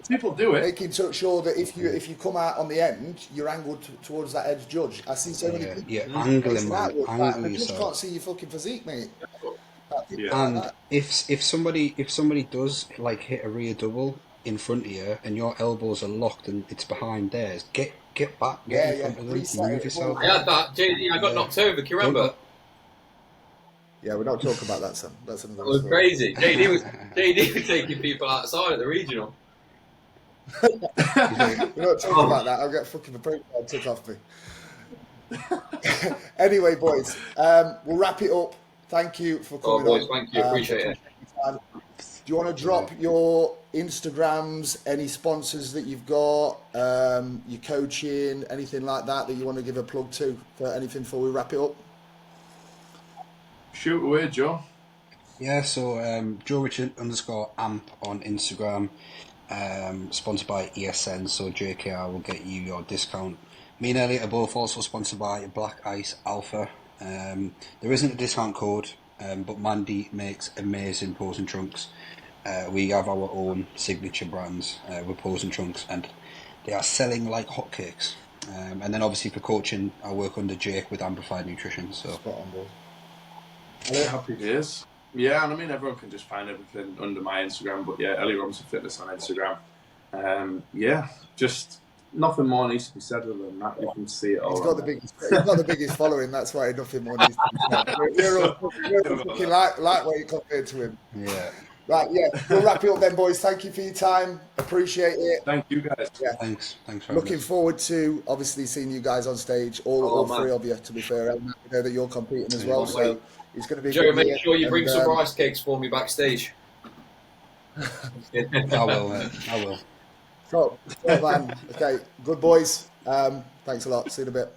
People do it. Making sure that if you come out on the end, you're angled towards that edge judge. I see so many people. Yeah, angling, man. Angle I just yourself. can't see your fucking physique, mate. And if somebody does like hit a rear double in front of you and your elbows are locked and it's behind theirs, get back, get in front of them, move yourself. I had that, JD. I got knocked over. Can you remember? Yeah, we're not talking about that, Sam. That's another It was story. crazy. JD was taking people outside at the regional. We're not talking about that. I'll get fucking the profile took off me. Anyway, boys, we'll wrap it up. Thank you for Oh, coming boys, on. thank you. Appreciate it. Your time. Do you want to drop your Instagrams, any sponsors that you've got, your coaching, anything like that you want to give a plug to for anything before we wrap it up? Shoot away, Joe. Yeah, so Joe Richard _ amp on Instagram, sponsored by ESN, so JKR will get you your discount. Me and Elliot are both also sponsored by Black Ice Alpha. There isn't a discount code, but Mandy makes amazing posing trunks. We have our own signature brands with posing trunks, and they are selling like hotcakes. And then obviously for coaching, I work under Jake with Amplified Nutrition. So Spot on, boy. Happy days. Yeah, and I mean, everyone can just find everything under my Instagram, but yeah, Elliot Robinson Fitness on Instagram. Yeah, just nothing more needs to be said other than that. You can see it all. He's got the biggest following, that's why nothing more needs to be said. We're all fucking lightweight compared to him. yeah. Right, yeah, we'll wrap it up then, boys. Thank you for your time. Appreciate it. Thank you, guys. Yeah. Thanks for Looking forward to obviously seeing you guys on stage, all three of you, to be fair. I know that you're competing as well, so it's going to be Joe, good make year. sure you bring some rice cakes for me backstage. I will, mate. I will. Top man. Okay, good boys. Thanks a lot. See you in a bit.